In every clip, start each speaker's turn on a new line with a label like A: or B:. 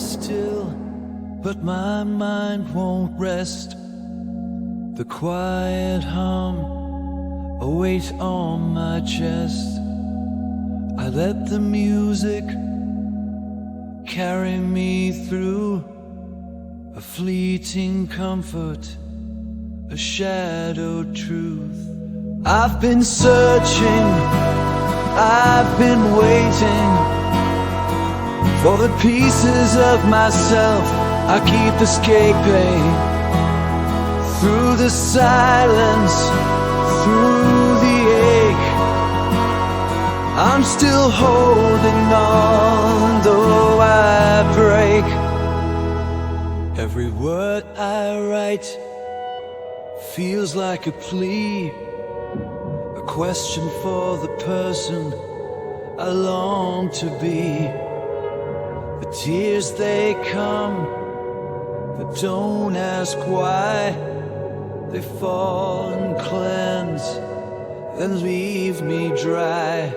A: still, but my mind won't rest. The quiet hum, a weight on my chest. I let the music carry me through, a fleeting comfort, a shadowed truth. I've been searching, I've been waiting for the pieces of myself I keep escaping. Through the silence, through the ache, I'm still holding on, though I break. Every word I write feels like a plea, a question for the person I long to be. The tears they come, but don't ask why. They fall and cleanse, then leave me dry.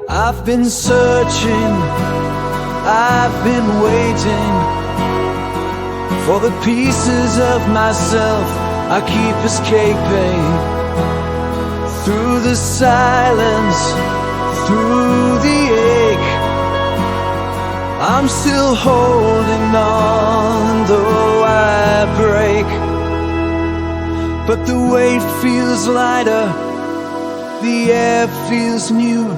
A: I've been searching, I've been waiting for the pieces of myself I keep escaping. Through the silence, through the ache, I'm still holding on, though I break. But the weight feels lighter, the air feels new,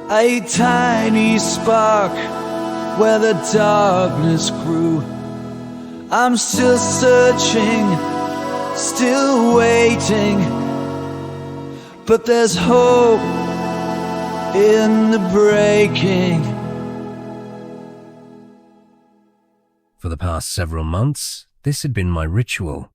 A: a tiny spark where the darkness grew. I'm still searching, still waiting, but there's hope in the breaking.
B: For the past several months, this had been my ritual.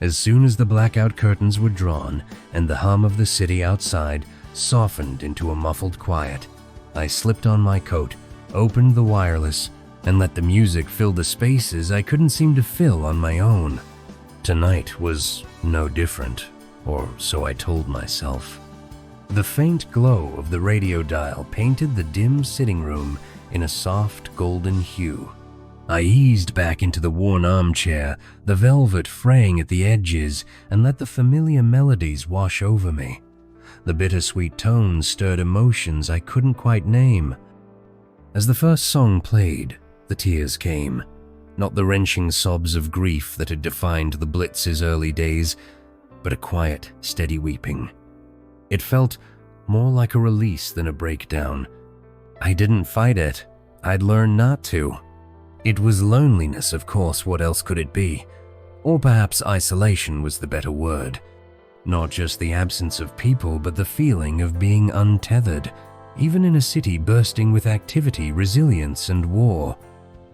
B: As soon as the blackout curtains were drawn and the hum of the city outside softened into a muffled quiet, I slipped on my coat, opened the wireless, and let the music fill the spaces I couldn't seem to fill on my own. Tonight was no different, or so I told myself. The faint glow of the radio dial painted the dim sitting room in a soft golden hue. I eased back into the worn armchair, the velvet fraying at the edges, and let the familiar melodies wash over me. The bittersweet tones stirred emotions I couldn't quite name. As the first song played, the tears came. Not the wrenching sobs of grief that had defined the Blitz's early days, but a quiet, steady weeping. It felt more like a release than a breakdown. I didn't fight it. I'd learned not to. It was loneliness, of course. What else could it be? Or perhaps isolation was the better word. Not just the absence of people, but the feeling of being untethered, even in a city bursting with activity, resilience, and war.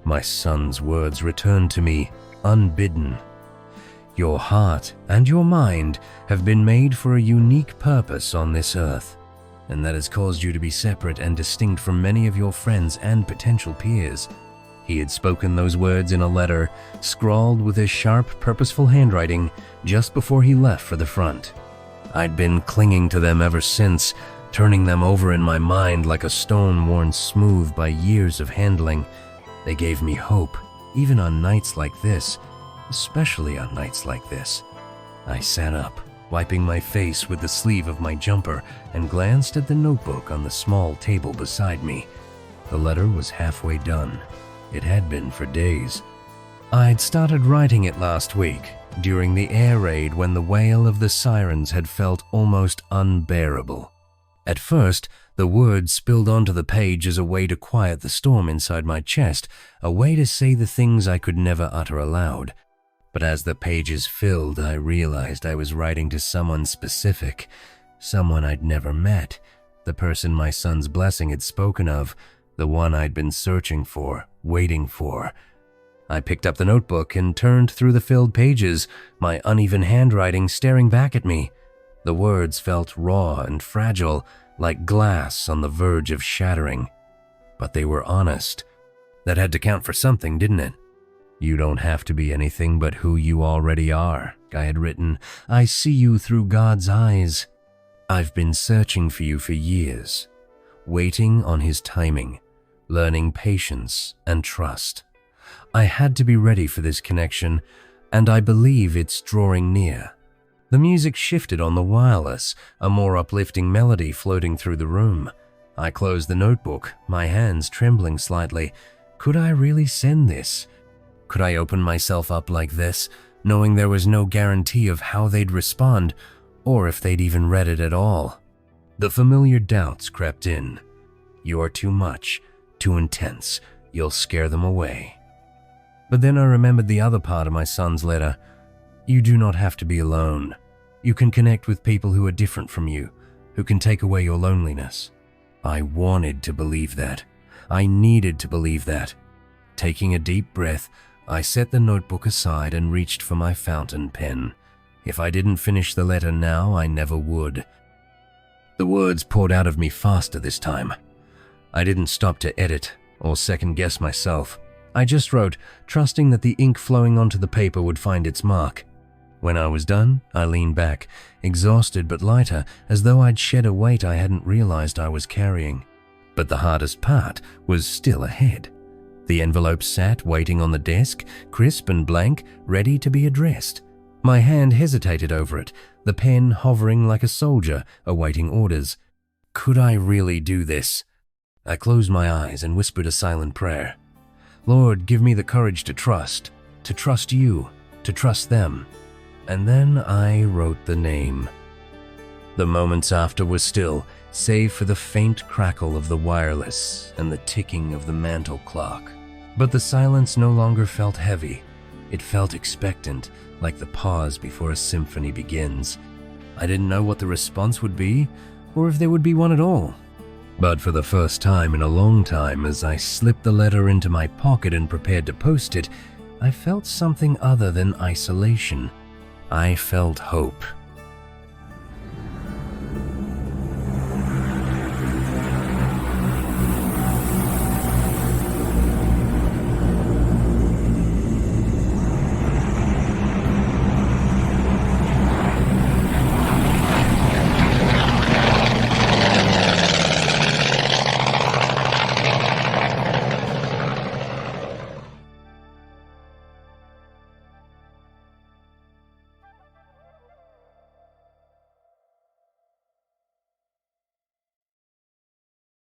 B: My son's words returned to me, unbidden. Your heart and your mind have been made for a unique purpose on this earth, and that has caused you to be separate and distinct from many of your friends and potential peers. He had spoken those words in a letter, scrawled with his sharp, purposeful handwriting just before he left for the front. I'd been clinging to them ever since, turning them over in my mind like a stone worn smooth by years of handling. They gave me hope, even on nights like this, especially on nights like this. I sat up, wiping my face with the sleeve of my jumper, and glanced at the notebook on the small table beside me. The letter was halfway done. It had been for days. I'd started writing it last week, during the air raid when the wail of the sirens had felt almost unbearable. At first, the words spilled onto the page as a way to quiet the storm inside my chest, a way to say the things I could never utter aloud. But as the pages filled, I realized I was writing to someone specific, someone I'd never met, the person my son's blessing had spoken of, the one I'd been searching for, waiting for. I picked up the notebook and turned through the filled pages, my uneven handwriting staring back at me. The words felt raw and fragile, like glass on the verge of shattering. But they were honest. That had to count for something, didn't it? You don't have to be anything but who you already are, I had written. I see you through God's eyes. I've been searching for you for years, waiting on His timing, learning patience and trust. I had to be ready for this connection, and I believe it's drawing near. The music shifted on the wireless, a more uplifting melody floating through the room. I closed the notebook, my hands trembling slightly. Could I really send this? Could I open myself up like this, knowing there was no guarantee of how they'd respond, or if they'd even read it at all? The familiar doubts crept in. You are too much, too intense, you'll scare them away. But then I remembered the other part of my son's letter. You do not have to be alone. You can connect with people who are different from you, who can take away your loneliness. I wanted to believe that. I needed to believe that. Taking a deep breath, I set the notebook aside and reached for my fountain pen. If I didn't finish the letter now, I never would. The words poured out of me faster this time. I didn't stop to edit or second-guess myself. I just wrote, trusting that the ink flowing onto the paper would find its mark. When I was done, I leaned back, exhausted but lighter, as though I'd shed a weight I hadn't realized I was carrying. But the hardest part was still ahead. The envelope sat waiting on the desk, crisp and blank, ready to be addressed. My hand hesitated over it, the pen hovering like a soldier, awaiting orders. Could I really do this? I closed my eyes and whispered a silent prayer. Lord, give me the courage to trust you, to trust them. And then I wrote the name. The moments after were still, save for the faint crackle of the wireless and the ticking of the mantel clock. But the silence no longer felt heavy. It felt expectant, like the pause before a symphony begins. I didn't know what the response would be, or if there would be one at all. But for the first time in a long time, as I slipped the letter into my pocket and prepared to post it, I felt something other than isolation. I felt hope.